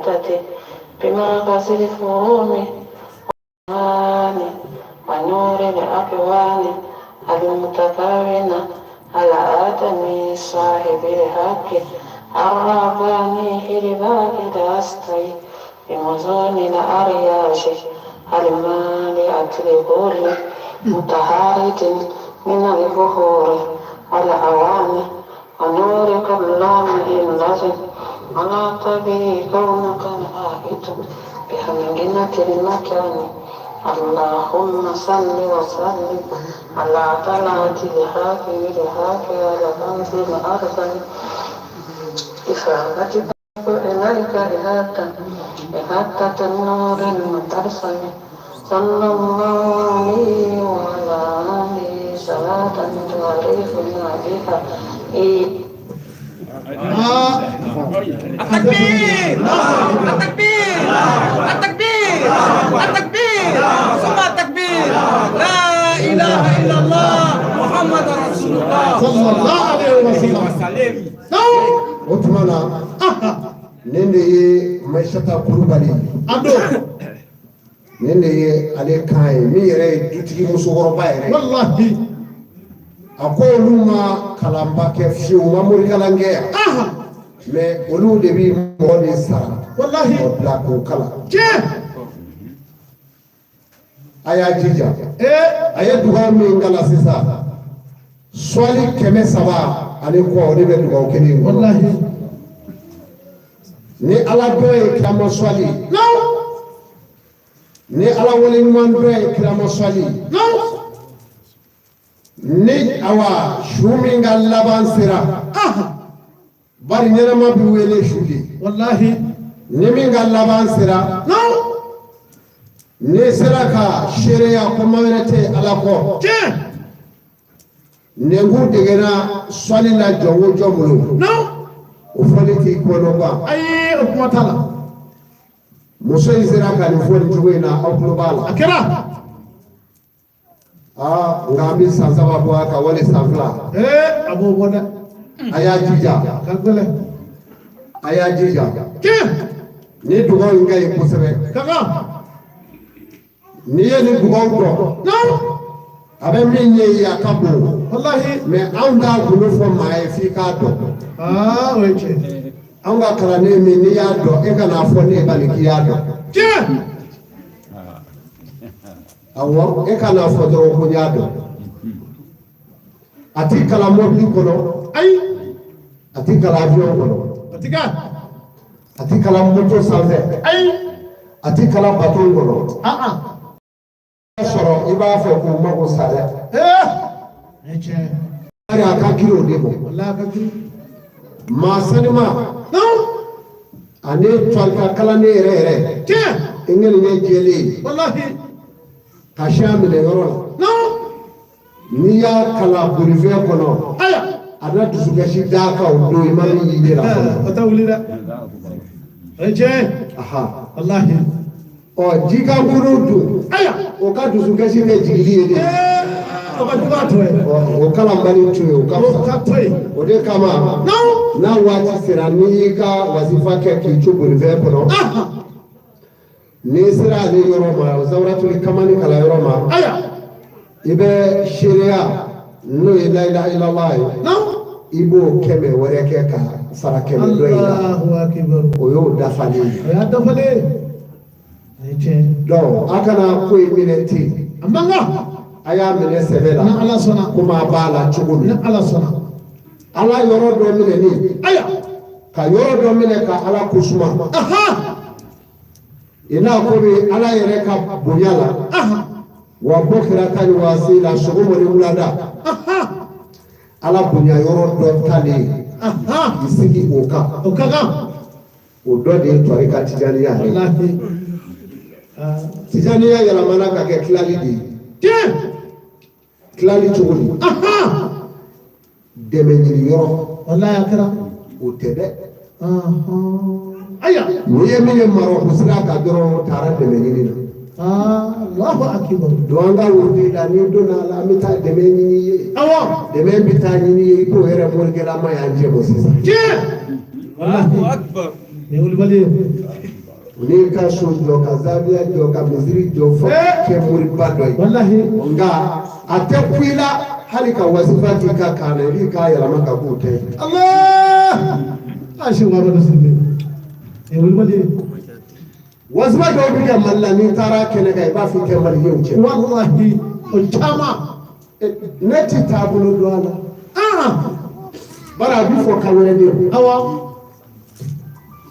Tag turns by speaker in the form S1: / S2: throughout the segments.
S1: الوحدة بمغازل الفهوم ونور الأكوان المتكونة على آدم صاحب الحق الرباني حلباك داستي بمزون الأرياش المالئة لكل متحارد من البخور والأواني ونور كلام الذي على طبيعي كونك الآهد بحمدنة المكان اللهم صل وسلم على طلعة الحاكم على كنز الأرض إفادتك إليك إهادة النور المترسم صلى الله عليه وعلى آله صلاة تعرفنا بها
S2: التكبير التكبير التكبير التكبير ثم التكبير لا إله إلا الله محمد رسول الله
S3: صلى الله عليه وسلم. Otumana nende ye Maishata Kulubali ado nende ye ale kai mi yɛrɛ dutigi musokɔrɔba yɛrɛ wallahi a ko olu ma kalanba kɛ fiyewu ma morikalan kɛ yan mais olu de bi mɔgɔ de sara wallahi o bila k'o kalan tiɲɛ a y'a jija a ye dugawu min kala sisan sɔli 300 ani kɔ o de bɛ dugawu kelen kɔnɔ wallahi ni ala dɔ ye kirama sɔli ni ala wale ɲuman dɔ ye kirama sɔli ni awa su min ka laban sera bari ɲɛnama bi wele su de wallahi ni min ka laban sera ni sera ka seereya kɔma wɛrɛ tɛ ala kɔ nengu degera sɔli la jɔ o jɔ bolo o fɔli t'i kɔnɔ ba ayi o kuma t'a la muso in sera ka nin fɔ nin cogo in na aw tulo b'a la a kɛra nka an bɛ san 3 bɔ a kan wali san 2 a b'o bɔ dɛ a y'a jija ka gɛlɛn a y'a jija ni dugawu in ka ɲi kosɛbɛ n'i ye nin dugawu dɔn a bɛ min ye a ka bon wallahi mais anw t'a gundo fɔ maa ye f'i k'a dɔn o ye tiɲɛ anw ka kalanden min n'i y'a dɔn e kana fɔ ne bali k'i y'a dɔn tiɲɛ awɔ e kana fɔ dɔrɔn ko n y'a dɔn a t'i kalan mobili kɔnɔ ayi a t'i kalan avion kɔnɔ a t'i kalan moto sanfɛ ayi a t'i kalan bateau kɔnɔ sɔrɔ i b'a fɛ k'o mago sa dɛ bari a ka girin o de ma maa sanima ani tɔlika kalanden yɛrɛ i ŋɛni ɲɛ jɛlen ka siya minɛ yɔrɔ la n'i y'a kalan bolifɛn kɔnɔ a na dusukasi d'a kan o don i ma min y'i yɛrɛ fɔlɔ o tɛ wuli dɛ o ye tiɲɛ ɔ jikankuru dun o ka dusukasi kɛ jigili ye de o ka jugu a tɔ ye o kalanbali tun ye o ka fisa o de kama n'a waati sera n'i y'i ka wasifa kɛ k'i co bolifɛn kɔnɔ n'i sera ale yɔrɔ ma zawuratuli kamani kalan yɔrɔ ma i bɛ seereya n'o ye la ilaha illallah ye i b'o 100 wɛrɛ kɛ ka fara 100 dɔ in kan o y'o dafalen ye donc a kana ko in minɛ ten a y'a minɛ sɛbɛ la komi a b'a la cogo min ala yɔrɔ dɔ minɛni ka yɔrɔ dɔ minɛ ka ala kosuma i n'a ko bɛ ala yɛrɛ ka bonya la wa ko kɛra ta ni waasi la sɔgɔma ni wulada ala bonya yɔrɔ dɔ talen i sigi o kan o dɔ de ye tɔrika tijaniya ye tijaniya yɛlɛmana ka kɛ tilali de ye tilali cogo di dɛmɛ ɲini yɔrɔ walayi a kɛra o tɛ dɛ aya n'i ye min ye marɔku sira kan dɔrɔn taara dɛmɛ ɲini na Allahu akbar don an ka wurudi la ni donna la an bɛ taa dɛmɛ ɲini ye awɔ dɛmɛ bɛ taa ɲini ye i k'o yɛrɛ morikɛlama y'an jɛ bɔ sisan Allahu akbar
S2: e wuli bali
S3: ni ka so jɔ ka zabiya jɔ ka misiri jɔ fo kɛ moriba dɔ ye
S2: wallahi
S3: nka a tɛ ku i la hali ka wasifa k'i ka kan na i b'i k'a yɛlɛma ka k'o tɛ
S2: Allah ashi wa bada sirri e wuli bali
S3: wasifa dɔw bɛ kɛ Mali la n'i taara kɛnɛ kan i b'a fɔ i kɛ maliɲɛw cɛ
S2: wallahi o caman
S3: ne ti taabolo dɔn a la bari a bɛ fɔ kan wɛrɛ de ye
S2: awa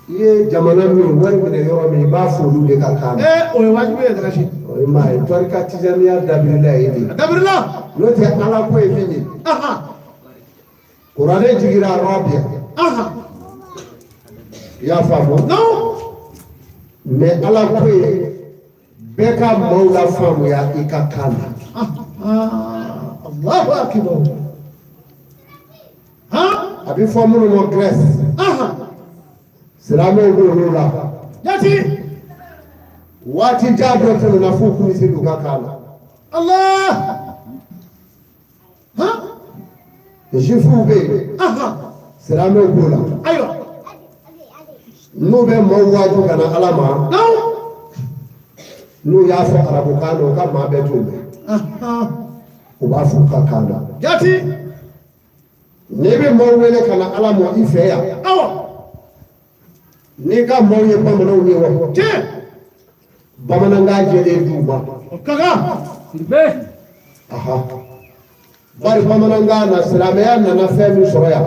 S3: i ye jamana min wari minɛ yɔrɔ min i b'a fɔ olu de ka kan na
S2: o ye wajibi ye darashi
S3: o ye maa ye tɔrika tijaniya dabirila ye de
S2: dabirila
S3: n'o tɛ ala ko ye min ye kuranɛ jigira arabiya i y'a faamu mais ala ko ye bɛɛ ka maaw la faamuya i ka kan na
S2: Allahu akbar
S3: a bɛ fɔ minnu ma Grèce silamɛw b'olu la
S2: yati
S3: waati jan dɔ tɛmɛna f'u kun bɛ se k'u ka kan na
S2: Allah
S3: jufuw bɛ yen silamɛw b'o la
S2: ayiwa
S3: n'u bɛ maaw waaju ka na ala ma n'u y'a fɔ arabukan na u ka maa bɛɛ t'o mɛn u b'a fɔ u ka kan na
S2: yati
S3: n'i bɛ maaw wele ka na ala ma i fɛ yan n'i ka maaw ye bamananw ye wa bamanankan jɛlen d'u ma bari bamanankan na silamɛya nana fɛn min sɔrɔ yan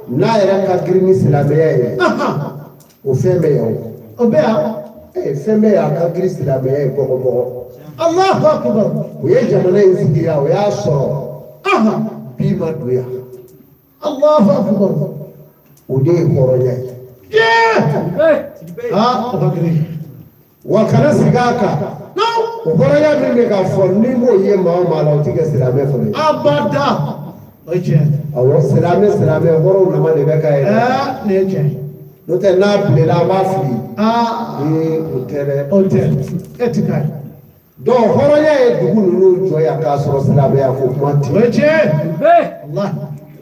S3: n'a yɛrɛ ka girin ni silamɛya ye o fɛn bɛ yan
S2: o bɛ yan
S3: fɛn bɛ yan a ka girin silamɛya ye bɔgɔbɔgɔ
S2: Allahu akbar
S3: o ye jamana in sigi yan o y'a sɔrɔ bi ma don yan
S2: Allahu akbar
S3: o de ye hɔrɔnya ye
S2: o ka girin
S3: wa kana sigi a kan o hɔrɔnya min bɛ ka fɔ n'i m'o ye maa o maa la o ti kɛ silamɛ fana ye
S2: abada o ye tiɲɛ
S3: awɔ silamɛ hɔrɔnw nama de bɛ k'a ye
S2: nin ye tiɲɛ
S3: n'o tɛ n'a bilenna a b'a fili o tɛ dɛ
S2: o tɛ e ti ka ye
S3: donc hɔrɔnya ye dugu ninnu jɔ yan k'a sɔrɔ silamɛya ko kuma tɛ
S2: o ye tiɲɛ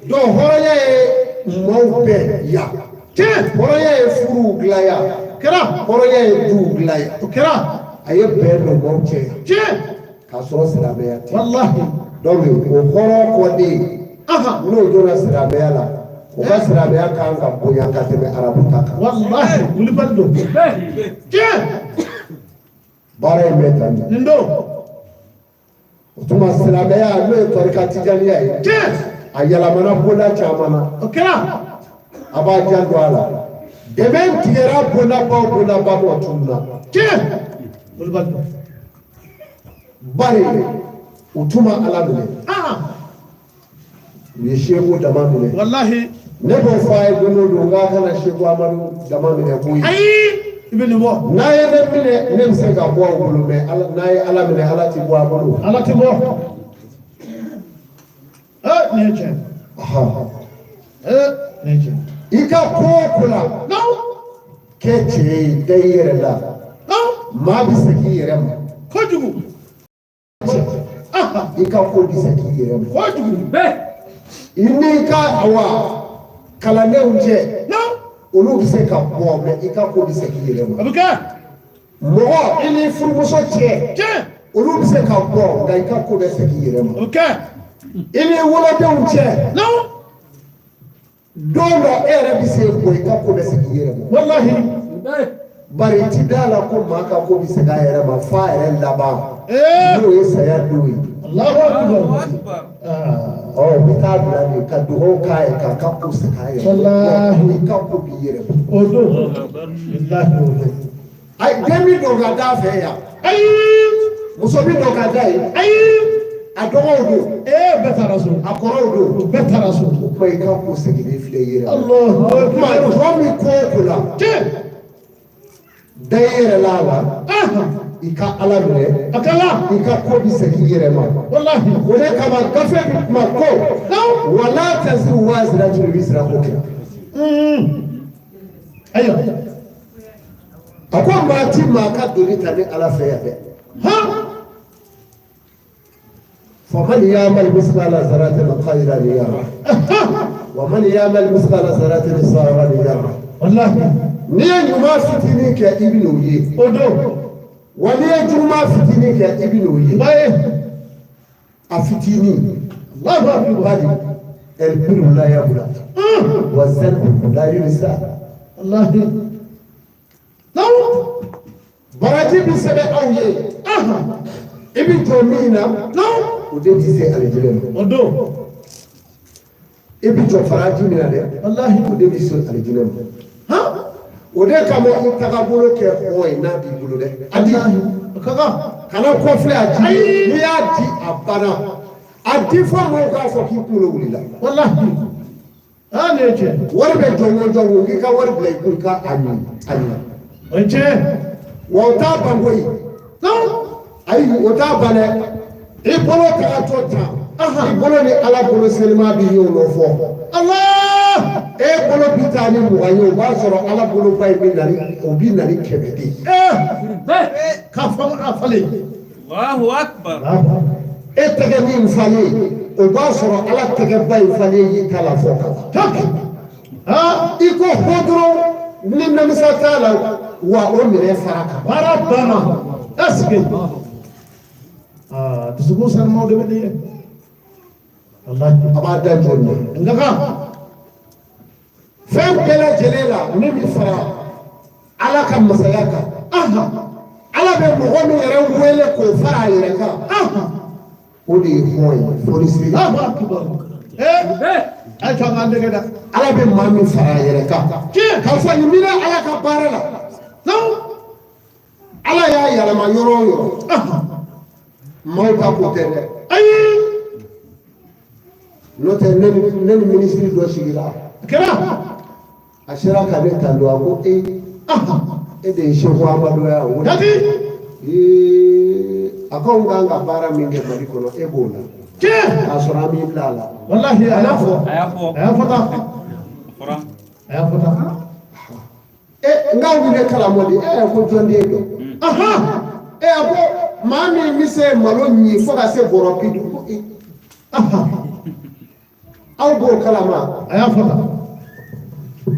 S3: donc hɔrɔnya ye maaw bɛɛ yan hɔrɔnya ye furuw dilan yan
S2: kɛra
S3: hɔrɔnya ye duw dilan yan
S2: o kɛra
S3: a ye bɛn don maaw cɛ yan
S2: tiɲɛ
S3: k'a sɔrɔ silamɛya tɛ
S2: wallahi
S3: donc o hɔrɔn kɔden n'o donna silamɛya la o ka silamɛya kan ka bonya ka tɛmɛ arabu ta kan
S2: wallahi wuli bali don tiɲɛ
S3: baara in bɛ tan
S2: nin don
S3: o tuma silamɛya n'o ye tɔrika tijaniya ye
S2: tiɲɛ
S3: a yɛlɛmana bonda caman na
S2: o kɛra
S3: a b'a janto a la dɛmɛ tigɛra bondabaw bondaba tun na
S2: tiɲɛ wuli bali don
S3: bari o tuma ala minɛ u ye seku dama minɛ
S2: wallahi
S3: ne b'o fɔ a ye don o don k'a kana seku amadu dama minɛ koyi
S2: ayi i bɛ nin bɔ
S3: n'a ye ne minɛ ne bɛ se ka bɔ a bolo mɛ n'a ye ala minɛ ala ti bɔ a bolo
S2: ala ti bɔ nin ye tiɲɛ nin ye tiɲɛ
S3: i ka ko o ko la kɛ cɛ ye da i yɛrɛ la maa bɛ segin i yɛrɛ ma
S2: kojugu
S3: i ka ko bɛ segin i yɛrɛ ma
S2: kojugu bɛɛ
S3: i n'i ka awa kalandenw cɛ olu bɛ se ka bɔ mɛ i ka ko bɛ segin i yɛrɛ ma
S2: a bɛ kɛ
S3: mɔgɔ i ni furumuso cɛ olu bɛ se ka bɔ nka i ka ko bɛ segin i yɛrɛ ma
S2: a bɛ kɛ
S3: i ni wolodenw cɛ don dɔ e yɛrɛ bɛ se bɔ i ka ko bɛ segin i yɛrɛ ma
S2: wallahi
S3: bari ti da la ko maa ka ko bɛ segin a yɛrɛ ma f'a yɛrɛ laban n'o ye saya don ye
S2: Allahu akbar
S3: u bɛ taa bila de ka dugawu k'a ye k'a ka ko segin a yɛrɛ ma i ka ko b'i yɛrɛ ma
S2: o don wallahi o don
S3: ayi den bɛ don ka d'a fɛ yan
S2: ayi
S3: muso bɛ don ka da ye
S2: ayi
S3: a dɔgɔw don
S2: bɛɛ taara so
S3: a kɔrɔw don
S2: bɛɛ taara so
S3: o kuma i ka ko seginnen filɛ i yɛrɛ ma
S2: Allahu
S3: o kuma
S2: akbar
S3: jɔn min ko o ko la da i yɛrɛ la a la i ka ala minɛ
S2: a kɛla
S3: i ka ko bɛ segin i yɛrɛ ma
S2: wallahi
S3: o de kama gafe bɛ kuma ko wala taziru waziratun wizra ukhra
S2: ayiwa
S3: a ko maa ti maa ka doni ta ni ala fɛ yan dɛ faman ya'mal mithqala dharratin khayran yara wa man ya'mal mithqala dharratin sharran yara
S2: wallahi
S3: n'i ye ɲuman fitinin kɛ i bɛ n'o ye o don wa n'i ye juguman fitinin kɛ i bɛ n'o ye a fitinin Allahu akbar البر لا يبلى والذنب لا ينسى الله لو baraji bi sɛbɛn aw ye i bi jɔ min na o de ti se alijinɛ ma o don i bi jɔ faraji min na dɛ walahi o de bi se alijinɛ ma o de kama i tagabolo kɛ hɔ ye n'a b'i bolo dɛ a di kana kɔfilɛ a di n'i y'a di a banna a di fɔ mɔgɔw k'a fɔ k'i kunkolo wulila walahi ne ye tiɲɛ wari bɛ jɔn o jɔn o k'i ka wari bila i kun ka a ɲi o ye tiɲɛ wa o t'a ban koyi ayi o t'a ban dɛ i bolo taga to tan i bolo ni ala bolo selima b'i ye o nɔ fɔ Allah e bolo bi taa ni mugan ye o b'a sɔrɔ ala bolo ba in bɛ na o bi na ni 100 de k'a fɔ a falen Allahu akbar e tɛgɛ min falen o b'a sɔrɔ ala tɛgɛ ba in falen y'i ta la fɔ i ko hɔ dɔrɔn ni namisa t'a la wa o minɛ fara kan baara banna ɛseke dusukun sanumaw de bɛ ne ye a b'a da jɔn ye nka fɛn bɛɛ lajɛlen la min bɛ fara ala ka masaya kan ala bɛ mɔgɔ min yɛrɛ wele k'o fara a yɛrɛ kan o de ye hɔn ye folisiri ala bɛ maa min fara a yɛrɛ kan k'a fɔ nin bɛna ala ka baara la ala y'a yɛlɛma yɔrɔ o yɔrɔ maaw ka ko tɛ dɛ ayi n'o tɛ ne ni minisiri dɔ sigira a sera ka ne tan don a ko e de ye Seku Amadu ye o a ko n kan ka baara min kɛ Mali kɔnɔ e b'o la k'a sɔrɔ an b'i bila a la walahi a y'a fɔ n k'aw bɛ ne kalamɔ de ko jɔn den don a ko maa min bɛ se malo ɲi fo ka se bɔrɔ 50 aw b'o kalama a y'a fɔ tan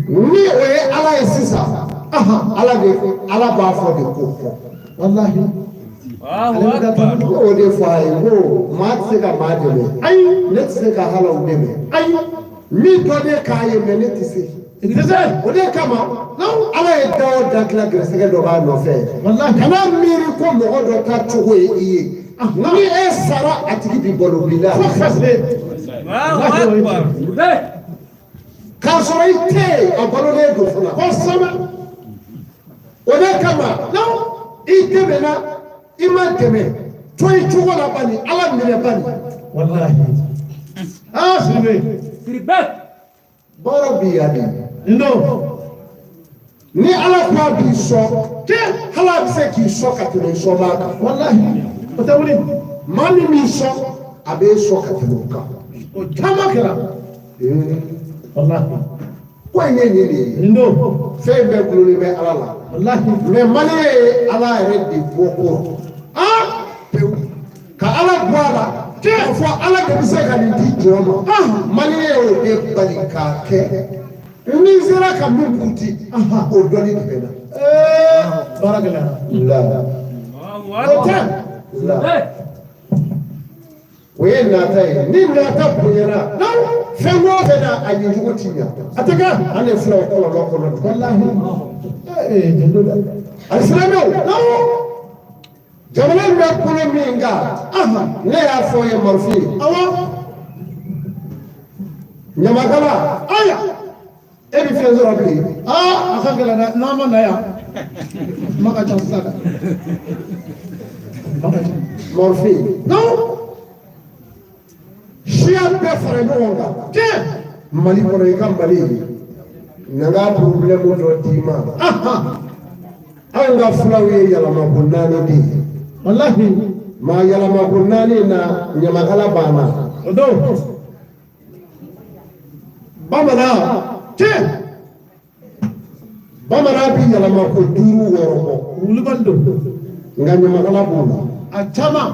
S3: ni o ye ala ye sisan ala b'a fɔ de ko walahi o de fɔ a ye ko maa tɛ se ka maa dɛmɛ ayi ne tɛ se ka halaw dɛmɛ ayi min dɔ de k'a ye mɛ ne tɛ se o de kama ala ye da o da dilan gɛrɛsɛgɛ dɔ b'a nɔfɛ kana miiri ko mɔgɔ dɔ ta cogo ye i ye ni e sara a tigi bi balo bi la k'a sɔrɔ i tɛ yen a balolen don fana kosɛbɛ o de kama i dɛmɛna i ma dɛmɛ to i cogo la bani ala minɛ bani walahi siribe baara b'i ya de ni ala ko a b'i sɔn hali a bɛ se k'i sɔn ka tɛmɛ sɔnba kan walahi o tɛ wuli maa min b'i sɔn a b'e sɔn ka tɛmɛ o kan o caman kɛra walahi ko in ye nin de ye fɛn bɛɛ gulolen bɛ ala la walahi mɛ Mali ye ala yɛrɛ de bɔ kɔrɔ pewu ka ala bɔ a la k'a fɔ ala de bɛ se ka nin di jɔn ma Mali ye o de bali k'a kɛ ni sera ka min kuti o dɔnni de bɛ na baara gɛlɛyara o tɛ o ye nata ye ni nata bonyana fɛn o fɛn na a ɲɛjugu ti ɲa a tɛ kɛ an de filɛ o kɔlɔlɔ kɔnɔ walahi alisilamɛw jamana in bɛ kɔnɔ min kan ne y'a fɔ ye marifin awɔ ɲamakala aya e bɛ fɛn sɔrɔ bi a ka gɛlɛn dɛ n'an ma na yan ma ka ca sisan dɛ marifin siya bɛɛ fara ɲɔgɔn kan Mali kɔnɔ i ka Mali na n ka problème dɔ d'i ma anw ka fulaw ye yɛlɛmako 4 de ye walahi maa yɛlɛmako 4 na ɲamakala banna o don bamanan bamanan bi yɛlɛmako 5 wɔɔrɔ bɔ wulibali don nka ɲamakala b'o la a caman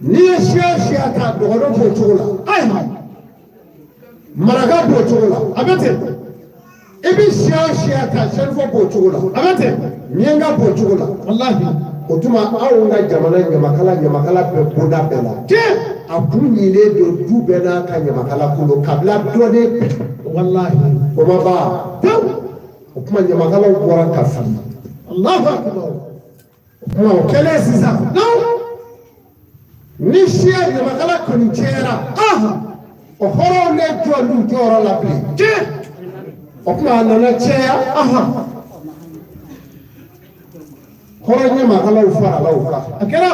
S3: n'i ye siya ta dɔgɔdɔ b'o cogo la ayiwa maraka b'o cogo la a bɛ ten i bɛ siya o siya ta sɛnɛfɔ b'o cogo la a bɛ ten miyanka b'o cogo la walahi o tuma anw ka jamana ɲamakala bɛ bonda bɛɛ la a kun ɲilen don du bɛɛ n'a ka ɲamakala kolo kabila dɔɔnin walahi o ma ban o tuma ɲamakalaw bɔra ka fili Allahu akbar o tuma o kɛlen sisan ni siya ɲamakala kɔni cɛra o hɔrɔnw ne jɔ n'u jɔyɔrɔ la bilen o tuma a nana cɛya hɔrɔn ɲamakalaw farala o kan a kɛra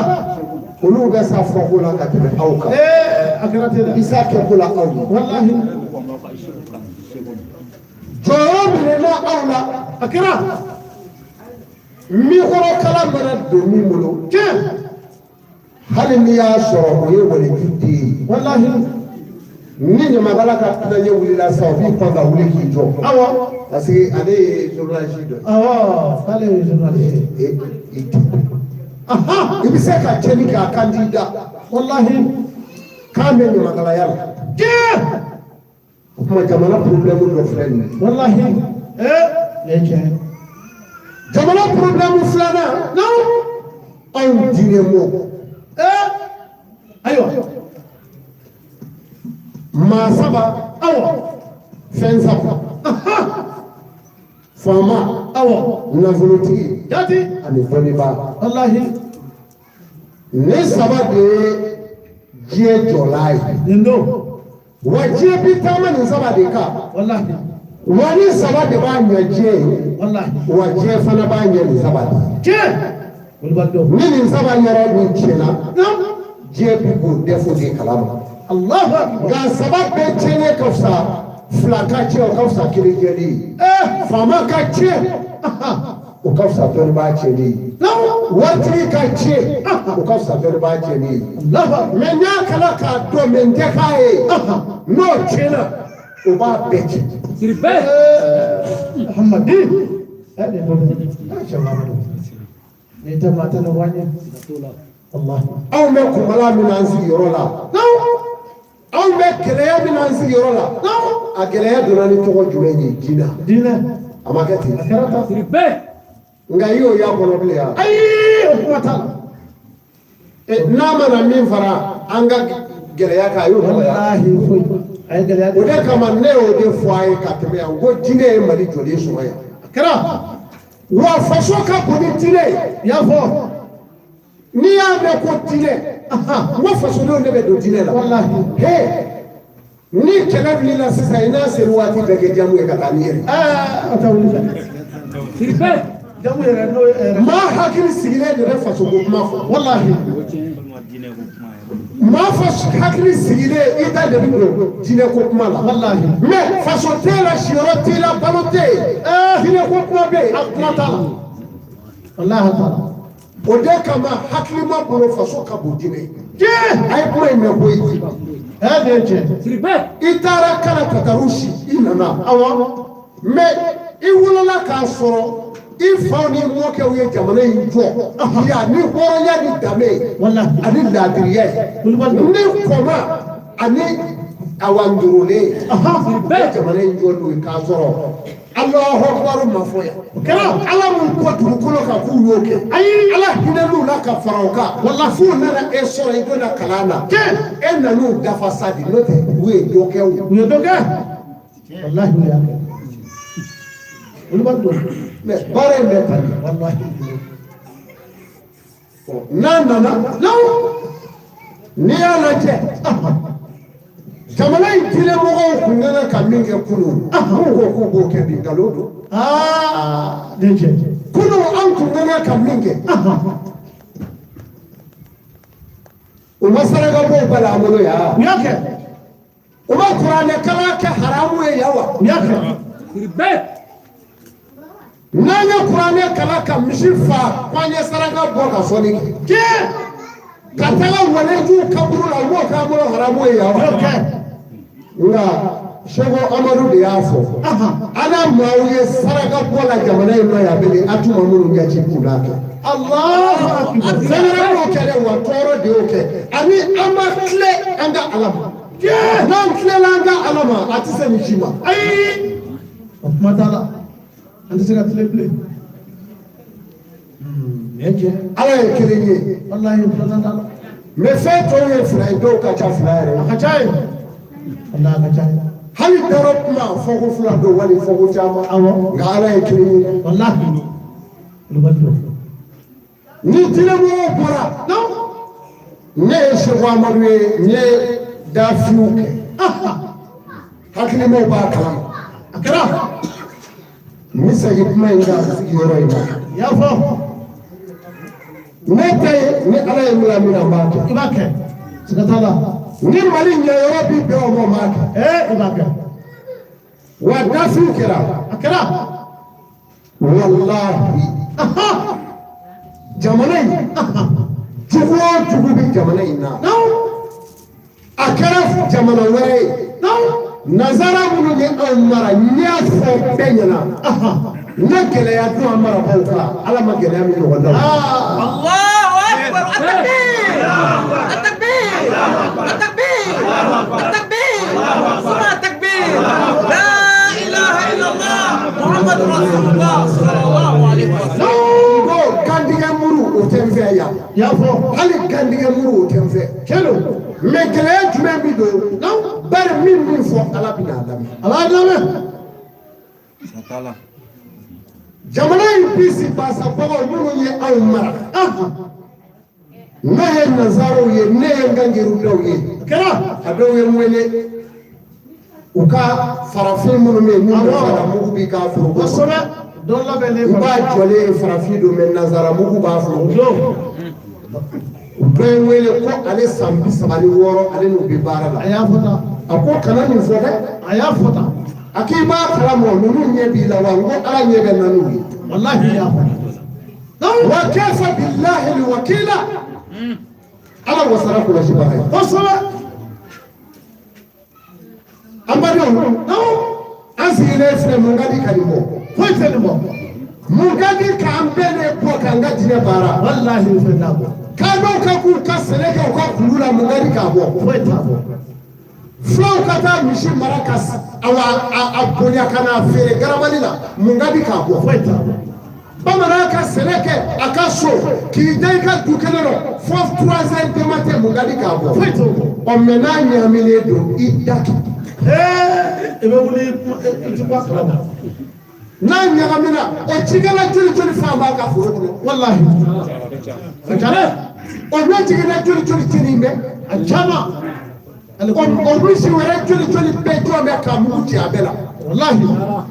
S3: olu bɛ sa fɔko la ka tɛmɛ aw kan a kɛra ten dɛ Isa kɛko la aw ye walahi jɔyɔrɔ minɛna aw la a kɛra minkɔrɔkala mana don min bolo hali n'i y'a sɔrɔ o ye waliju den ye walahi ni ɲamakala ka kumaɲɛ wulila sa o b'i pan ka wuli k'i jɔ awɔ parce que ale ye journaliste dɔ ye awɔ k'ale ye journaliste i bɛ se ka cɛnni kɛ a kan t'i da walahi k'an bɛ ɲamakalaya la o tuma jamana problème dɔ filɛ nin ye walahi jamana problème filanan anw diinɛmɔgɔw ayiwa maa saba awɔ fɛn saba faama awɔ nafolotigi jati ani dɔnnibaa walahi ne saba de ye diɲɛ jɔla ye nin don wa diɲɛ bi taama nin saba de kan walahi wa ni saba de b'a ɲɛ diɲɛ ye walahi wa diɲɛ fana b'a ɲɛ nin saba de tiɲɛ ni nin saba yɛrɛ min tiɲɛna diɲɛ bi k'o dɛfo de kalama Allahu akbar nka saba bɛɛ tiɲɛnen ka fisa fila ka tiɲɛ o ka fisa kelen tiɲɛli ye faama ka tiɲɛ o ka fisa dɔnnibaa tiɲɛli ye waritigi ka tiɲɛ o ka fisa dɔnnibaa tiɲɛli ye mɛ n y'a kala k'a dɔn mɛ n tɛ k'a ye n'o tiɲɛna o b'a bɛɛ tiɲɛ siribe Muhamadi ne tɛ maa tɛ ne wanye anw bɛ kunbala min na an sigiyɔrɔ la anw bɛ gɛlɛya min na an sigiyɔrɔ la a gɛlɛya donna ni tɔgɔ jumɛn ye diinɛ a ma kɛ ten nka i y'o y'a kɔnɔ bilen wa ayi o kuma t'a la n'a mana min fara an ka gɛlɛya kan a y'o nɔgɔya o de kama ne y'o de fɔ a ye ka tɛmɛ yan ko diinɛ ye Mali jɔlen sɔrɔ yan a kɛra wa faso ka bon ni diinɛ ye i y'a fɔ n'i y'a mɛn ko diinɛ n ko fasodenw de bɛ don diinɛ la walahi ni kɛlɛ wulila sisan i n'a seri waati bɛɛ kɛ jamu ye ka taa ni yɛrɛ a tɛ wuli dɛ jamu yɛrɛ n'o ye maa hakili sigilen de bɛ faso ko kuma fɔ walahi maa hakili sigilen i da de bɛ don diinɛ ko kuma la walahi mɛ faso t'e la siyɔrɔ t'e la balo t'e ye diinɛ ko kuma bɛ yen a kuma t'a la walahi t'a la o de kama hakili ma bolo faso ka bon diinɛ ye a ye kuma in mɛn koyi de ye tiɲɛ i taara kala kataru si i nana awɔ mɛ i wolola k'a sɔrɔ i faw ni mɔkɛw ye jamana in jɔ yan ni hɔrɔnya ni danbe ani laadiriya ye ni kɔma ani awandurulen bɛɛ jamana in jɔ n'o ye k'a sɔrɔ Allahu akbar ma fɔ yan o kɛra Ala mun kɔ dugukolo kan k'u y'o kɛ ayi Ala hinɛ l'u la ka fara o kan wala f'u nana e sɔrɔ i donna kalan na e nan'u dafa sa de n'o tɛ u ye dɔ kɛ u ye dɔ kɛ walahi u y'a kɛ olu b'a dɔn mɛ baara in bɛ tan de walahi n'a nana n'i y'a lajɛ jamana in diinɛmɔgɔw kun nana ka min kɛ kunun mun ko k'u b'o kɛ bi nkalon don kunun an kun nana ka min kɛ u ma sarakabɔw bali an bolo yan u y'a kɛ u ma kuranɛkalan kɛ haramu ye yan wa u y'a kɛ n'an ye kuranɛkalan ka misi faa k'an ye saraka bɔ ka fɔli kɛ ka taga walejuw kaburu la u b'o k'an bolo haramu ye yan wa nka Seko Amadu de y'a fɔ ala maaw ye saraka bɔ la jamana in ma yan bilen a tun ma minnu ɲɛci k'u n'a kɛ Allahu akbar fɛn wɛrɛ m'o kɛ dɛ wa tɔɔrɔ de y'o kɛ ani an ma tile an ka Ala ma n'an tilela an ka ala ma a tɛ se nin si ma.
S2: ayi o kuma t'a la an tɛ se ka tile bilen.
S3: ala ye kelen ye.
S2: walahi filanan t'a la.
S3: mais fɛn tɔw ye fila ye dɔw ka ca fila yɛrɛ.
S2: a ka ca ye. walahi a ka ca ye.
S3: hali dɔrɔ kuma fɔ ko fila don wali fɔ ko caman.
S2: awɔ.
S3: nka ala ye kelen ye.
S2: walahi. olu
S3: ni diinɛmɔgɔw bɔra. ne ye seko amadu ye n ye dafiw kɛ. hakilimaw b'a kalama.
S2: a kɛra.
S3: n bɛ segin kuma in kan sigiyɔrɔ in na.
S2: i y'a fɔ.
S3: ne tɛ ye ni ala ye min min na n b'a kɛ.
S2: i b'a kɛ. siga t'a la.
S3: ni mali ɲɛyɔrɔ bi bɛn o ma n b'a kɛ.
S2: i b'a kɛ.
S3: wa dafiw kɛra.
S2: a kɛra.
S3: walahi. jamana in cogo o cogo bɛ jamana in na. a kɛra jamana wɛrɛ ye. nazara minnu ye anw mara n y'a fɔ bɛɛ ɲɛna. n ka gɛlɛya dun an marabaaw kan ala ma gɛlɛya min ɲɔgɔn na.
S4: Allahu akbar at-takbir at-takbir at-takbir at-takbir suma at-takbir la ilaha illallah muhammadur rasulullah sallallahu alaihi wasallam.
S3: ko kandigɛ muru o tɛ n fɛ yan.
S2: i y'a fɔ.
S3: hali kandigɛ muru o tɛ n fɛ.
S2: kɛlen.
S3: mais gɛlɛya jumɛn bi don. bari min fɔ ala bɛ n'a lamɛn.
S2: a b'a lamɛn.
S3: jamana in bisi basabagaw minnu ye anw mara. ne ye nazaraw ye ne ye n ka ngerudaw ye.
S2: kɛra.
S3: a dɔw ye n wele u ka farafin minnu bɛ yen n'u bɛ faramugu b'i ka foro kɔnɔ.
S2: kosɛbɛ. dɔ labɛnnen
S3: u b'a jɔlen ye farafin don mais nazaramugu b'a foro kɔnɔ. u bɛɛ ye n wele ko ale san 36 ale n'u bɛ baara la.
S2: a y'a fɔ tan.
S3: a ko kana nin fɔ dɛ.
S2: a y'a fɔ tan.
S3: a k'i b'a kalama ninnu ɲɛ b'i la wa n ko ala ɲɛ bɛ na n'u ye.
S2: walahi i y'a fɔ.
S3: wa kɛfa bilahi ni wakila. ala wasara kɔlɔsibaga ye.
S2: kosɛbɛ.
S3: an badenw an sigilen filɛ mun ka di ka nin bɔ.
S2: foyi tɛ nin bɔ.
S3: mun ka di k'an bɛɛ de bɔ k'an ka diinɛ baara.
S2: walahi fɛn t'a bɔ.
S3: kadɔw ka k'u ka sɛnɛ kɛ u ka kulu la mun ka di k'a bɔ.
S2: foyi t'a bɔ.
S3: filaw ka taa misi mara ka a bonya ka n'a feere garabali la mun ka di k'a bɔ.
S2: foyi t'a bɔ.
S3: bamanan ka sɛnɛ kɛ a ka so k'i da i ka du kelen rɔ fo 3 heures du matin mun ka di k'a bɔ.
S2: foyi t'o bɔ.
S3: ɔ mɛ n'a ɲaaminen don i da kɛ.
S2: i bɛ wuli i ti bɔ a kalama.
S3: n'a ɲagamina o cikɛla joli joli fan b'a ka foro kɔnɔ.
S2: walahi. a ka ca dɛ.
S3: o ɲɛ jiginna joli joli tinin bɛ.
S2: a caman.
S3: o misi wɛrɛ joli joli bɛɛ jɔn bɛ k'a mugu ci a bɛɛ la.
S2: walahi.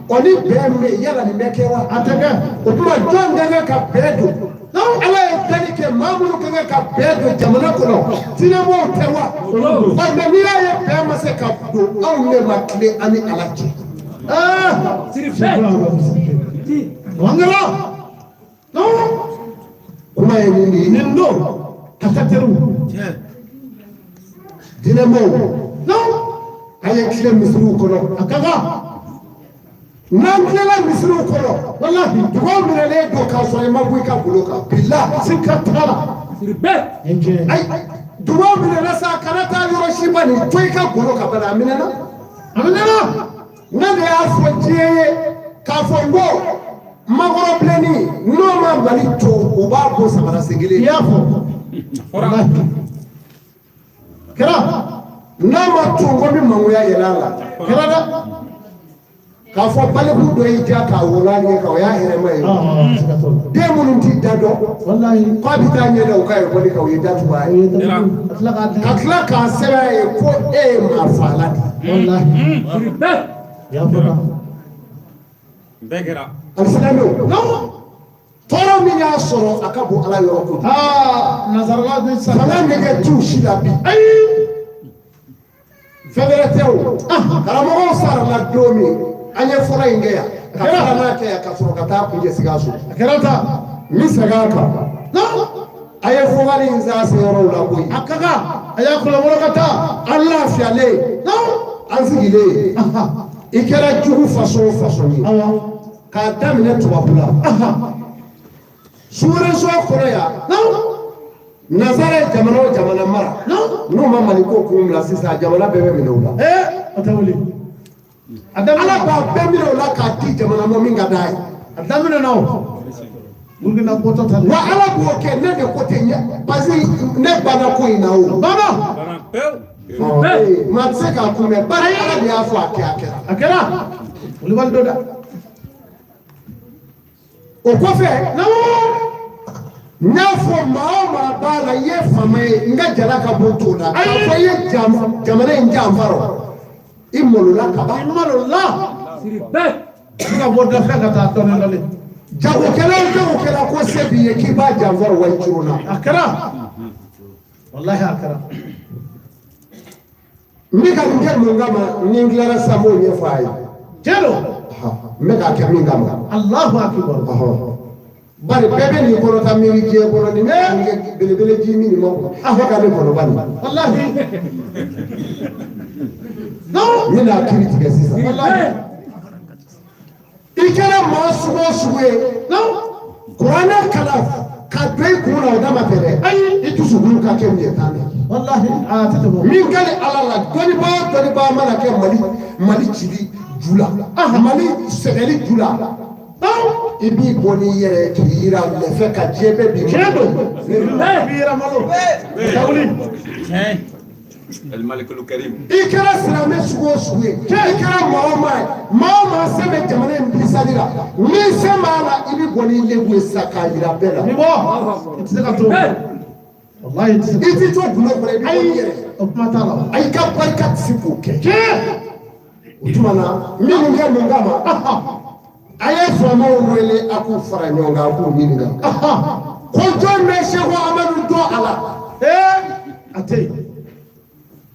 S3: o ni bɛn bɛ yala nin bɛ kɛ wa.
S2: a tɛ kɛ.
S3: o tuma jɔn ka kan ka bɛn don. ala ye dali kɛ maa minnu ka kan ka bɛn don jamana kɔnɔ diinɛmɔgɔw tɛ wa. ɔ mɛ n'i y'a ye bɛn ma se ka don anw de ma tile ani ala cɛ.
S2: wangala.
S3: kuma ye nin de ye.
S2: nin don a ka teriw.
S3: diinɛmɔgɔw a ye tile misiriw kɔnɔ.
S2: a ka kan.
S3: n'an tilela misiriw kɔnɔ.
S2: walahi.
S3: dugaw minɛlen don k'a sɔrɔ i ma bɔ i ka bolo kan. bilahi.
S2: sika t'a la.
S3: ayi dugaw minɛna sa kana taa yɔrɔ si ba nin to i ka bolo kan bari a minɛna.
S2: a minɛna.
S3: ne de y'a fɔ diɲɛ ye k'a fɔ n ko makɔrɔbilennin n'o ma mali to o b'a bɔ samara sen kelen.
S2: i y'a fɔ. walahi. kɛra.
S3: n'a ma to n ko n bɛ mangoya yɛlɛ a la.
S2: kɛra dɛ.
S3: k'a fɔ baliku dɔ y'i diya k'a wolo a ɲɛ kan o y'a hɛrɛma ye.
S2: sika t'o la.
S3: den minnu t'i da dɔn
S2: walahi.
S3: k'a bɛ taa ɲɛ da u ka ekɔli kan o ye datugu a
S2: o
S3: ye.
S2: ye datugu. a tila k'a
S3: ka tila k'a sɛbɛn a ye ko e ye maa faala de.
S2: walahi. i y'a fɔ tan.
S3: alisilamɛw tɔɔrɔ min y'a sɔrɔ a ka bon ala yɔrɔ kojugu.
S2: nazarala bɛ sa.
S3: fanga nɛgɛ t'u si la bi.
S2: ayi.
S3: fɛn wɛrɛ tɛ o. karamɔgɔw sarala don min an ye fɔlɔ in kɛ yan ka filanan kɛ yan ka sɔrɔ ka taa kuncɛ Sikaso.
S2: a kɛra tan.
S3: n bɛ segin a kan. a ye fɔbali in s'a se yɔrɔw la koyi.
S2: a ka kan. a y'a kɔlɔbɔlɔ ka taa.
S3: an lafiyalen an sigilen i kɛra jugu façon o façon ye. k'a daminɛ tubabu la. sous-région kɔnɔ yan Nazare jamana jamana mara no ma mali ko kumla sisa jamana bebe minula
S2: atawuli
S3: ala ba bebe minula ka ti jamana mo minga dai
S2: adamina no mungina kota tan
S3: wa ala ko ke ne de ko te nya basi ne bana ko ina o
S2: baba
S3: ma se ka ku me bari ala bi afu akera
S2: uli waldoda
S3: o ko fe no Nyafo maoma bala ye fame nga jala ka boto na fa ye jamana nja mfaro imolula ka ba imolula
S2: siribe nga boda fanga ta to ne
S3: jago kala ko sebi ye ki ba jamfaro wa churuna
S2: akara wallahi akara
S3: mika nge mungama ninglara samo nye fai
S2: jelo
S3: meka ke mingama
S2: Allahu akbar
S3: bari bebe ni kono ta miri je kono ni nge bele ji ni mo ka ne kono bani
S2: wallahi no
S3: mina kiri tige sisa
S2: wallahi
S3: ikara suwe
S2: no
S3: Qur'ana kala ka dai kuna da mapere ai itu suguru ka ke mi tane
S2: wallahi tatabo
S3: min kale alala doni ba mana ke mali chili jula mali segeli jula ibi boni yere kira le fe ka jebe bi
S2: kedo bira malo tawli
S4: El Malik al Karim
S3: ikara silame suwe ikara mama sebe jamane mbisalira ni semala ibi boni lebu saka ira bela
S2: ni bo tsaka to wallahi
S3: iti to bulo ko ibi boni yere
S2: matala
S3: ay ka barkat sipuke utumana mimi ngama aye fama wele aku fara nyonga aku minga ko jonne Sheikh Amadu do ala
S2: ate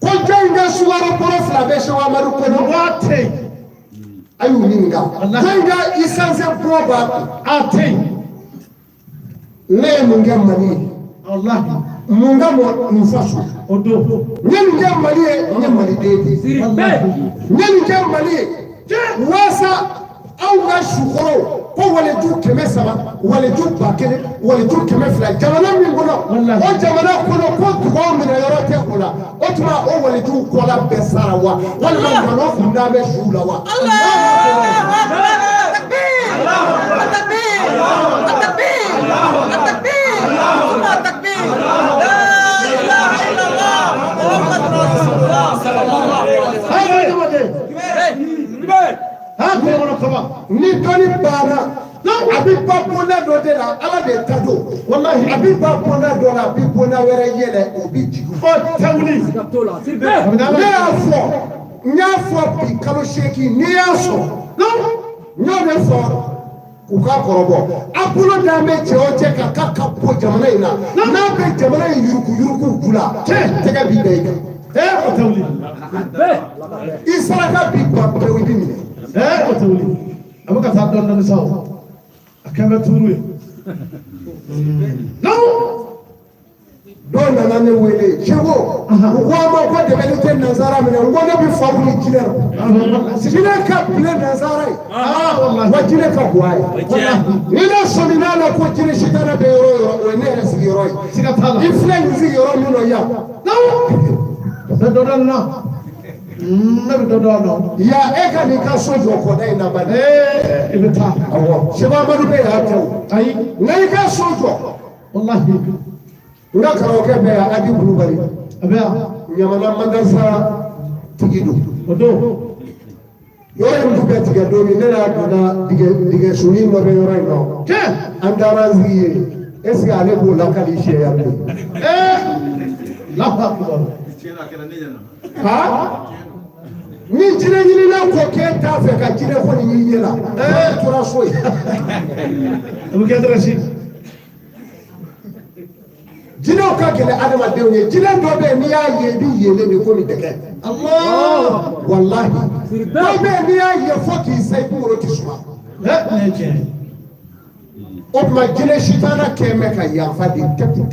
S3: ko jonga suwara profla be Sheikh Amadu ko no
S2: ate
S3: ayu minga jonga isanse proba
S2: ate
S3: ne munga mani
S2: wallahi
S3: munga mo nufasu
S2: odo
S3: nyenga mali dedi
S2: siribe
S3: nyenga mali wasa aw ka sukoro ko wale du kɛmɛ saba wale du ba kelen wale du kɛmɛ fila jamana min kɔnɔ o jamana kɔnɔ ko dugaw minɛ yɔrɔ tɛ o la o tuma o wale du kɔla bɛɛ sara wa walima nɔnɔ kunda bɛ su la wa. Ni doni bana abi ba bonda do de la ala de tado wallahi abi ba bonda do la abi bonda were yele obi jigu o tawli ne afo bi kalo sheki ni aso no nyo de fo ku ka korobo apulo da me je o je ka po jamana ina na be jamana yuruku bula tega bi be
S2: o tawli
S3: isara bi ba be wi bi
S2: o tawli abuka ta don saw akaba turu no
S3: don na ne wele chewo ko ma ko de bele ten nazara me ngo ne bi fabuli jile ka bile nazara wallahi wajile ka buai ni na somina na ko jile shitana be ro ne ne sigiro
S2: sigatala
S3: ifle sigiro mi no ya
S2: no don na nabi dodo
S3: ya eka ni ka sojo ko dai na ba
S2: ibita
S3: awo sheba madu be ya taw
S2: ai
S3: ngai ka sojo
S2: wallahi
S3: nga karo ke be adi bulu bari
S2: abia
S3: nyamana madrasa tigidu
S2: odo
S3: yore mu be tiga do ni na dona dige suni mo be yore no
S2: ke
S3: andara zi eski ale bo la kali she ya be
S2: la pa ko
S3: ha ni jire ni na ko ke ta fe ka jire ko ni yela tura so
S2: abu ke drasi
S3: jire ka gele adama de onye jire do be ni ya ye bi yele ni ko mi deke Allah wallahi do be ni ya ye fo ki sai bu ro ki suma
S2: ne je
S3: o ma jire shitana ke me ka ya fa di tepu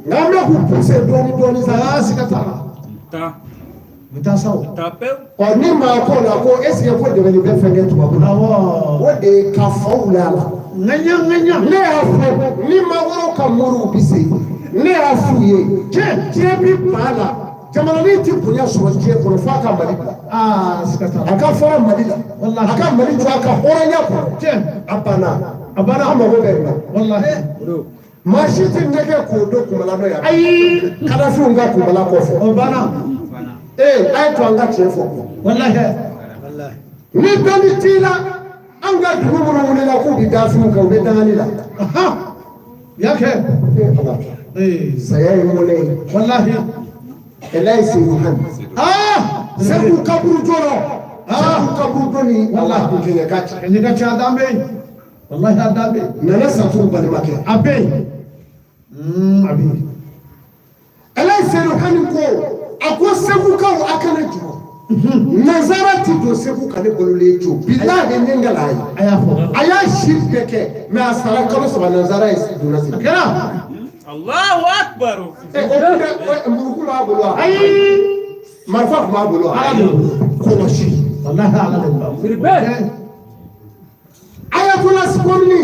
S3: na me ku puse do ni sa sikatara
S4: ta
S2: mita saw
S4: tapeu
S3: o ni ma ko la ko esi ko de be fenge to ba
S2: awo
S3: o de ka faula la
S2: nganya
S3: ne afo ni ma woro ka muru bisi ne y'a f'u ye diɲɛ bi ban la jamanaden ti bonya sɔrɔ diɲɛ kɔnɔ f'a ka Mali bila a ka fɔra Mali la a ka Mali jɔ a ka hɔrɔnya kɔnɔ a banna an mago bɛ nin na maa si tɛ nɛgɛ k'o don kunbala dɔ ye ayi Kadafiw ka kunbala kɔfɛ o banna a ye to an ka tiɲɛ fɔ ni dɔnni t'i la an ka dugu minnu wulila k'u bɛ Dafiw kan u bɛ dangani la y'a kɛ saya ye mɔnɛ ye walahi Elai Seydou Hani Seydou kaburu jɔrɔ Seydou kaburu dɔnni walahi kɛɲɛ ka ca a dan bɛ yen wallahi a dan bɛ yen Nana Santuru balimakɛ a bɛ yen a bɛ yen Elai Seydou Hani ko a ko segukaw a kana jɔ nanzara ti don segu ka ne bololen jɔ bilahi ne ngala ye a y'a fɔ a y'a si bɛɛ kɛ mais a sara kalo 3 nanzara ye donna segu kɛra
S4: Allahu Akbar.
S3: o mburuku b'a bolo wa ayi marifa tun b'a bolo wa kɔlɔsi wallahi ala de b'a Ayatollah Khomeini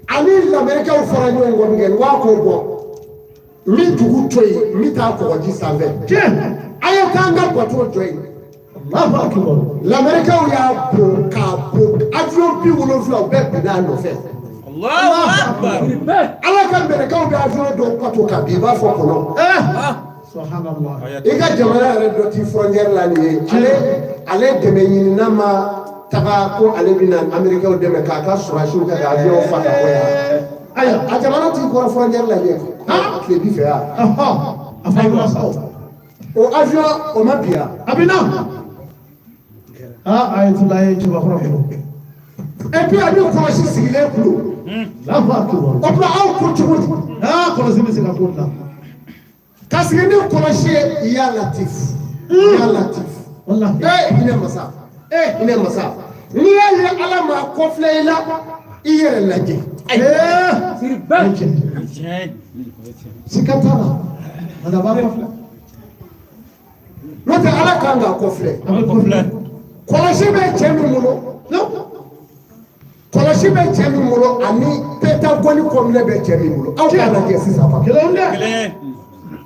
S3: ani lamɛrikɛw fara ɲɔgɔn kɔ min kɛ waa k'o bɔ min dugu to yen min t'a kɔgɔji sanfɛ a ye taa an ka bato jɔ yen lamɛrikɛw y'a bon k'a bon avion 70 u bɛɛ binna a nɔfɛ
S4: Allahu Akbar.
S3: ala ka mɛrikɛw bɛ avion dɔw bato ka bin i b'a fɔ kɔnɔ i ka jamana yɛrɛ dɔ ti frontière la nin ye ale dɛmɛ ɲini n'a ma taga ko ale bɛna américains dɛmɛ k'a ka surasiw kɛ ka avion fa ka bɔ yan ayiwa a jamana t'i kɔrɔ frontière la ɲɛ tile bi fɛ yan a o avion o ma bi yan a bɛ na Ayatollah ye cɛbakɔrɔ bolo et puis a bɛ kɔlɔsi sigilen kulo o tuma aw ko cogo di kɔlɔsi bɛ se ka k'o la ka sigi ni kɔlɔsi ye ya Latif hinɛ masa hinɛ masa n'i y'a ye ala ma kɔfilɛ i la i yɛrɛ lajɛ sika t'a la a b'a kɔfilɛ n'o tɛ ala kan k'a kɔfilɛ kɔlɔsi bɛ cɛ min bolo kɔlɔsi bɛ cɛ min bolo ani pentagoni kɔminɛ bɛ cɛ min bolo aw k'a lajɛ sisan ma kelen dɛ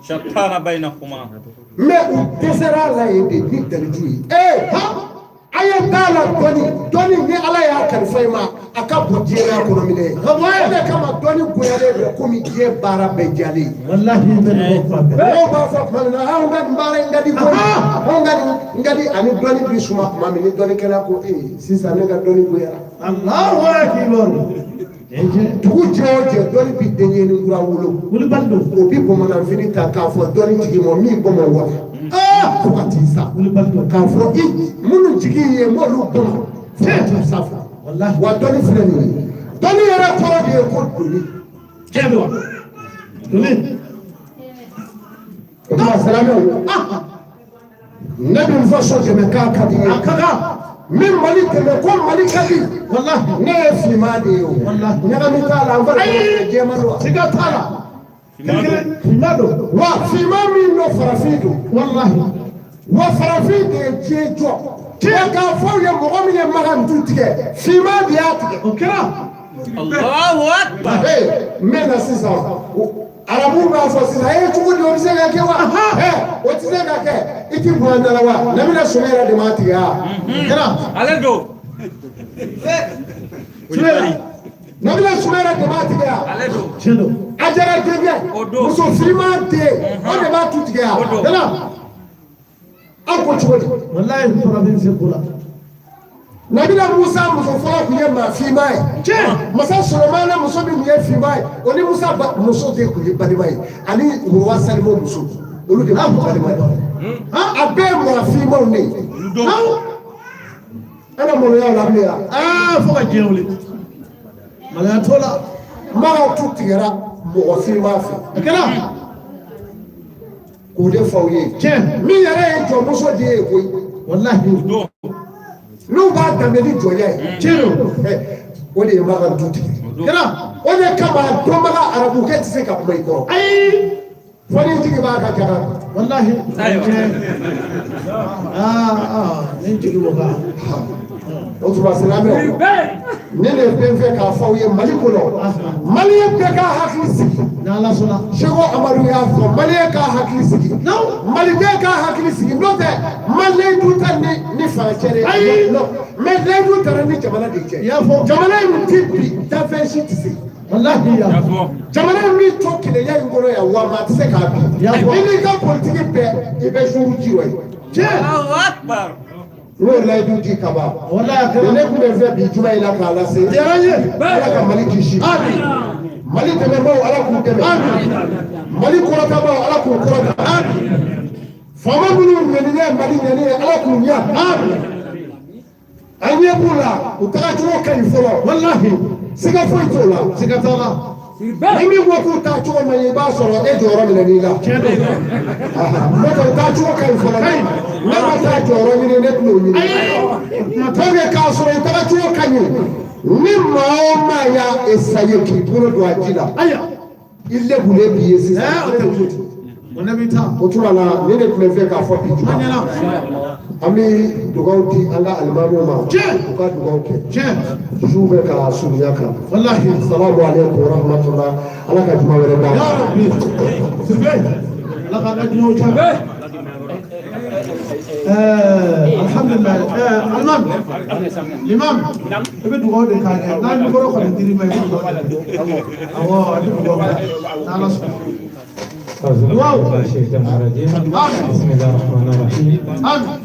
S4: Shatana bainakuma.
S3: mais u dɛsɛra a la yen de ni daliju ye a ye taa la dɔnni ni ala y'a kalifa i ma a ka bon diɲɛ kɔnɔ minɛ ye o de kama dɔnni bonyalen bɛ komi diɲɛ baara bɛɛ jalen walahi mɔgɔw b'a fɔ tuma min na anw ka nin baara in ka di koyi anw ka nin ka di ani dɔnni bi suma tuma min ni dɔnnikɛla ko sisan ne ka dɔnni bonyara Allahu Akbar dugu jɛ o jɛ dɔnni bi denkɛni kura wolo o bi bamananfini ta k'a fɔ dɔnni tigi ma min bɔnmɔ wa fo ka t'i sa k'a fɔ minnu jigi ye m'olu bɔn fo ka t'u sa fɔ wa dɔnni filɛ nin ye dɔnni yɛrɛ kɔrɔ de ye ko doni tiɲɛ don wa doni o tuma silamɛw ne bɛ n fɔ so dɛmɛ k'a ka di ye a ka kan min Mali dɛmɛ ko Mali ka di walahi ne ye finman de ye o ɲagami t'a la n fana jɛman don wa siga t'a la finman don wa finman min don farafin don walahi wa farafin de ye diɲɛ jɔ k'a fɔ aw ye mɔgɔ min ye Makan du tigɛ finman de y'a tigɛ o kɛra
S4: Allahu Akbar.
S3: n bɛ na sisan arabu b'a fɔ sisan cogo di o bɛ se ka kɛ wa o tɛ se ka kɛ i ti bonya dala wa ne bɛna sɔmi yɛrɛ de m'a tigɛ wa kɛra
S4: Ale do.
S3: ne bɛna sɔmi yɛrɛ de m'a tigɛ wa
S4: Ale do.
S3: a jara denkɛ muso firiman den o de b'a tu tigɛ wa kɛra aw ko cogo di walayi tora bɛ se ko la Nabila Musa muso fɔlɔ tun ye maa finman ye masa Solomana muso min tun ye finman ye o ni Musa muso de tun ye balima ye ani Uruwa Salimo muso olu de tun ye balima ye a bɛɛ ye maa finmanw de ye ala maloya la bilen wa fo ka diɲɛ wuli maloya t'o la Maraw tu tigɛra mɔgɔ finman fɛ a kɛra k'o de fɔ aw ye min yɛrɛ ye jɔnmuso de ye koyi walahi n'u b'a danbe ni jɔnya ye tiɲɛ o de ye Makan du tigɛ kɛra o de kama dɔnbaga arabukɛ tɛ se ka kuma i kɔrɔ ayi fɔlitigi b'a ka jaga walahi nin tigi b'o kan o tuma silamɛ ne de bɛ fɛ k'a fɔ aw ye Mali kɔnɔ maliyɛn bɛɛ k'a hakili sigi
S2: n'Ala sɔnna
S3: Seko Amadu y'a fɔ maliyɛn k'a hakili sigi maliden k'a hakili sigi n'o tɛ maliyɛn dun tɛ ni farancɛ de ye ayi mais layidu taara ni jamana de cɛ i y'a fɔ jamana in ti bi dafɛn si tɛ se walahi y'a fɔ jamana in b'i to kelenya in kɔnɔ yan wa maa tɛ se k'a bi i n'i ka politiki bɛɛ i bɛ jour ji wa ye tiɲɛ n'o layidu di ka ban ne tun bɛ fɛ bi juma in na k'a lase diyara n ye Ala ka Mali kisi Mali dɛmɛbaaw Ala k'u dɛmɛ Mali kɔrɔtabaaw Ala k'u kɔrɔta faama minnu ŋɛniɲɛ Mali ŋɛni ye Ala k'u ɲa an ɲɛ b'u la u tagacogo ka ɲi fɔlɔ walahi siga foyi t'o la siga t'a la ni min ko k'u taa cogo man ɲi i b'a sɔrɔ e jɔyɔrɔ minɛn'i la n'o tɛ u taa cogo ka ɲi fɔlɔ ne ma taa jɔyɔrɔ ɲini ne tun y'o ɲini k'a sɔrɔ i tagacogo ka ɲi ni maa o maa y'a essayer k'i bolo don a ji la i lebulen b'i ye sisan o tuma na ne de tun bɛ fɛ k'a fɔ bi juma an bɛ dugawu di an ka alimamiw ma u ka dugawu kɛ su bɛ ka surunya kan walahi salamu aleykum wa rahmatulah Ala ka juma wɛrɛ d'a ma
S2: Ala ka jumaw ca alhamdulillah Imam i bɛ dugawu de k'a kɛ n'a mikoro kɔni dir'i ma i bɛ dugawu de kɛ awɔ i bɛ dugawu kɛ n'Ala sɔnna
S5: بسم الله الرحمن الرحيم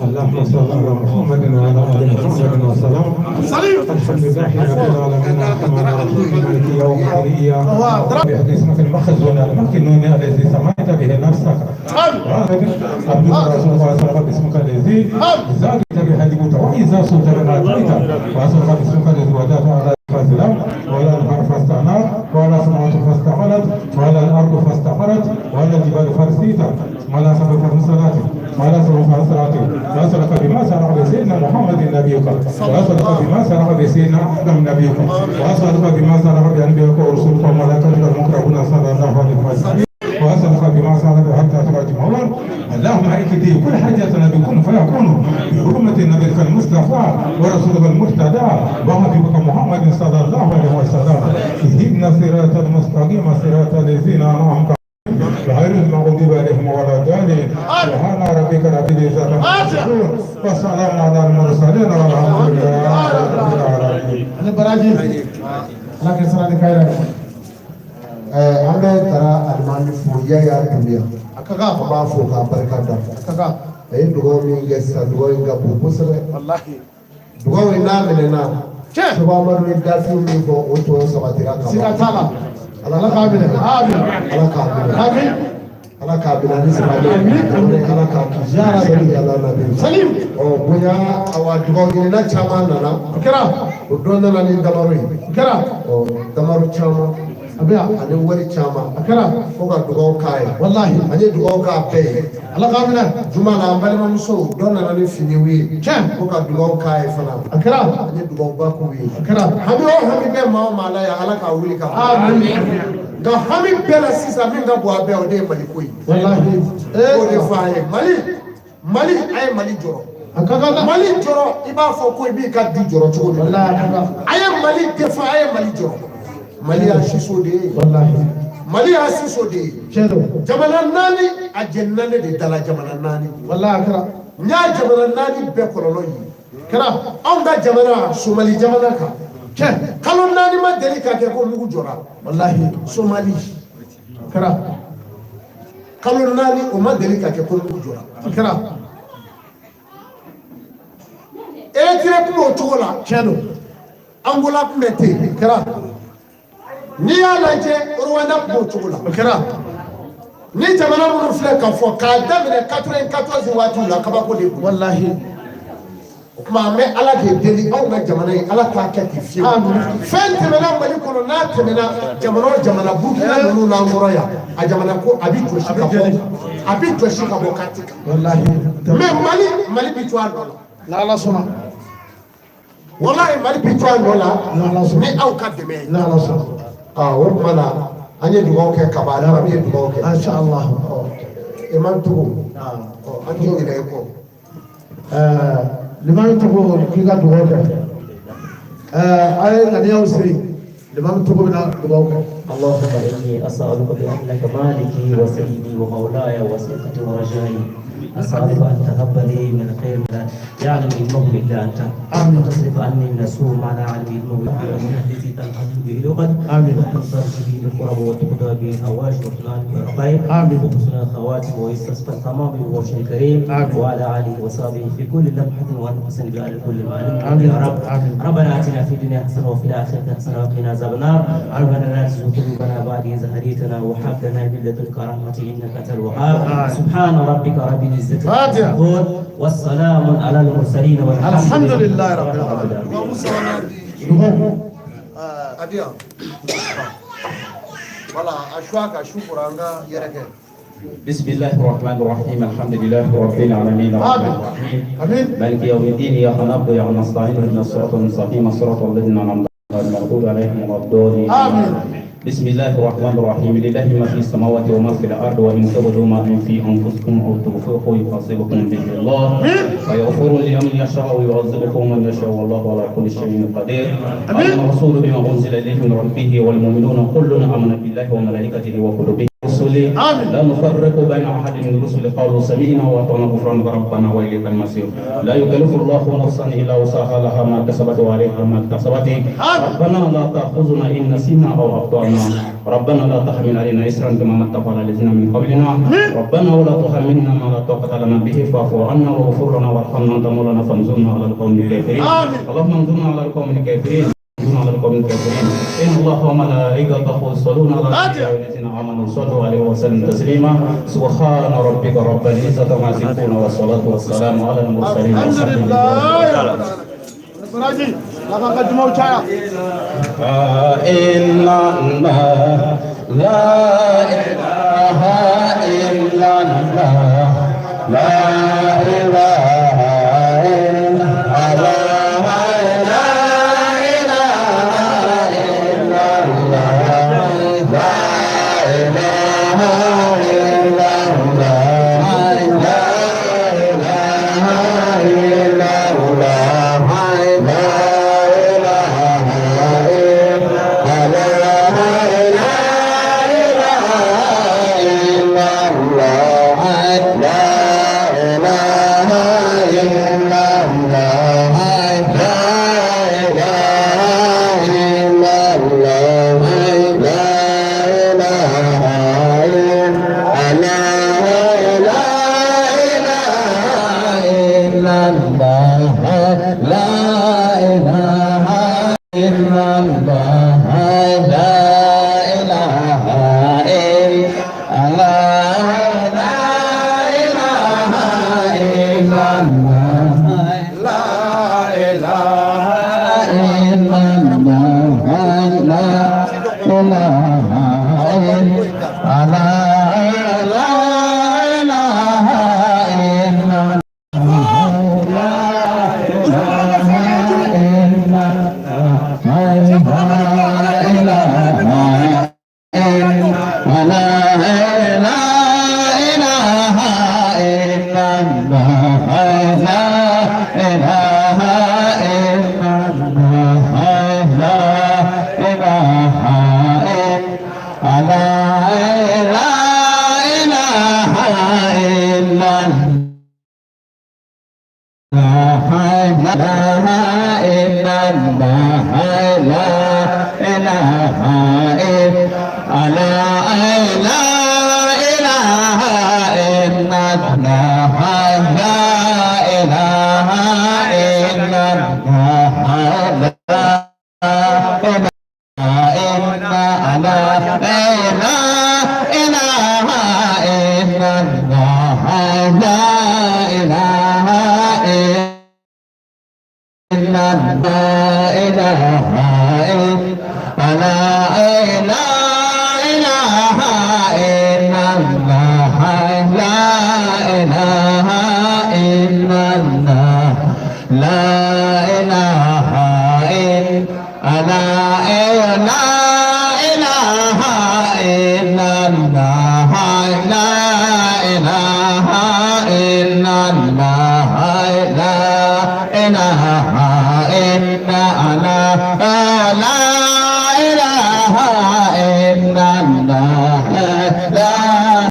S5: اللهم صل على محمد وعلى ال محمد وسلم الحمد لله رب العالمين الرحمن الرحيم مالك يوم الدين باسمك المخزون المكنون الذي سميت به نفسك عبد الرسول وصلى باسمك الذي زادت بهديك واذا صرت بناديك وصلى باسمك الذي ودات على فاسلم ولا النهر فاستعنار ولا السماوات فاستقرت ولا الارض فاستقرت ولا الجبال فرسيتا ولا سبب فرسلات ولا سبب فرسلات وصلك بما سرع بسيدنا محمد نبيك وصلك بما سرع بسيدنا ادم نبيك وصلك بما سرع بانبيائك ورسلك وملائكتك المقربون صلى الله عليه وسلم وأسألك بما سألك حتى تراجعون اللهم اكفي كل حاجتنا بكل فيكون بحرمة نبيك المصطفى ورسولك المرتدى وحبيبك محمد صلى الله عليه وسلم اهدنا الصراط المستقيم صراط الذين أنعمت غير المغضوب عليهم ولا الضالين سبحان ربك رب العزة عما يصفون والسلام على المرسلين والحمد لله رب العالمين.
S2: أنا براجي لكن سلام خير
S3: an bɛ tara alimami fo Yaya Dunbiya a b'a fo k'a barika da a ye dugawu min kɛ sisan dugawu in ka bon kosɛbɛ dugawu in n'a minɛna Seko Amadu ye dafi min fɔ o tɔ sabatira ka ban siga t'a la Ala k'a minɛ Ala k'a minɛ Ala k'a minɛ ani sabali Ala k'a kisi sali Ala nabi bonya awa dugawu ɲinina caman nana o dɔ nana ni Damaru ye Damaru caman ani wari caman a kɛra fo ka dugawu k'a ye walahi an ye dugawu k'a bɛɛ ye Ala k'a minɛ juma la an balimamuso dɔ nana ni finiw ye fo ka dugawu k'a ye fana a kɛra an ye dugawuba k'u ye a kɛra hami o hami bɛ maa o maa la yan Ala k'a wuli ka nka hami bɛɛ la sisan min ka bon a bɛɛ o de ye Mali ko ye walahi o de fɔ a ye Mali a ye Mali jɔrɔ Mali jɔrɔ i b'a fɔ ko i b'i ka du jɔrɔ cogo min a ye Mali défend a ye Mali jɔrɔ Mali y'a siso de ye Mali y'a siso de ye jamana naani a jɛnina ne de dala jamana naani walahi a kɛra n y'a jamana naani bɛɛ kɔlɔlɔ ye kɛra anw ka jamana Somali jamana kan kalo naani ma deli ka kɛ ko mugu jɔra walahi Somali kɛra kalo naani o ma deli ka kɛ ko mugu jɔra kɛra Eritrea tun b'o cogo la Angola tun bɛ ten kɛra n'i y'a lajɛ Rwanda tun b'o cogo la o kɛra ni jamana minnu filɛ ka fɔ k'a daminɛ 94 waatiw la kabako de don walahi o tuma an bɛ Ala de deli anw ka jamana in Ala k'a kɛ ten fiyewu fɛn tɛmɛna Mali kɔnɔ n'a tɛmɛna jamana o jamana Burukina ninnu n'an kɔrɔ yan a jamana ko a bɛ jɔsi ka bɔ kati kan walahi mais Mali bi to a nɔ la n'Ala sɔnna walahi Mali bi to a nɔ la ni aw ka dɛmɛ ye n'Ala sɔnna o tuma na an ye dugawu kɛ kaba an ye dugawu kɛ masha Allah Imam Togo an t'o ɲinɛ i kɔ
S2: Limami Togo k'i ka dugawu kɛ أي أن يوصي لمن تقبل دبوك.
S6: اللهم إني أسألك بأنك مالكي وسيدي ومولاي وثيقتي ورجائي أسألك أن تهب لي من خير ما يعلم علمه إلا أنت.
S2: آمين.
S6: وتصرف عني من سوء ما لا علم علمه إلا أنت. الذي تنحط به العقد.
S2: آمين.
S6: وتنصرف به القرب وتقضى به الحوائج وفلان بالخير.
S2: آمين.
S6: وحسن الخواتم ويستسقى التمام بوجه الكريم.
S2: آمين.
S6: وعلى آله وصحبه في كل لمحة ونفس بأهل كل معلم.
S2: آمين.
S6: يا رب.
S2: آمين.
S6: ربنا آتنا في الدنيا حسنة وفي الآخرة حسنة وقنا عذاب النار. ربنا لا تزغ قلوبنا بعد إذ هديتنا وهب لنا من لدنك رحمة إنك أنت الوهاب. سبحان ربك رب العزة عما يصفون والسلام على المرسلين
S2: الحمد لله رب العالمين.
S3: Adia. Voilà, ashwaka shukuranga yereke.
S4: بسم الله الرحمن الرحيم الحمد لله رب العالمين الرحمن الرحيم
S2: آمين.
S4: مالك يوم الدين إياك نعبد وإياك نستعين اهدنا الصراط المستقيم صراط الذين أنعمت عليهم غير المغضوب عليهم ولا الضالين.
S2: آمين.
S4: بسم الله الرحمن الرحيم لله ما في السماوات وما في الأرض وإن تبدوا ما في أنفسكم أو تخفوه يحاسبكم به الله فيغفر لمن يشاء ويعذبكم من يشاء والله على كل شيء قدير. آمن الرسول بما أنزل إليه من ربه والمؤمنون كل آمن بالله وملائكته وكتبه ورسله لا نفرق بين أحد من الرسل قالوا سمعنا وأطعنا غفرانك ربنا وإليك المصير. لا يكلف الله نفسا إلا وسعها لها ما كسبت وعليها ما اكتسبت. ربنا لا تأخذنا إن نسينا أو أخطأنا. ربنا لا تحمل علينا إسرا كما حملته على الذين من قبلنا. ربنا ولا تحملنا ما لا طاقة لنا به فاعف عنا واغفر لنا وارحمنا أنت مولانا فانصرنا على القوم الكافرين. اللهم انصرنا على القوم الكافرين. على القوم الكافرين إن الله وملائكته يصلون على الذين آمنوا صلوا عليه وسلم تسليما. سبحان ربك رب العزة عما يصفون والصلاة والسلام على المرسلين.
S2: الحمد لله. براجي لا قدموا شاي.
S4: إن الله لا إله إلا الله لا إله إلا الله لا إله إلا الله لا إله إلا الله لا إله إلا الله لا
S3: Allah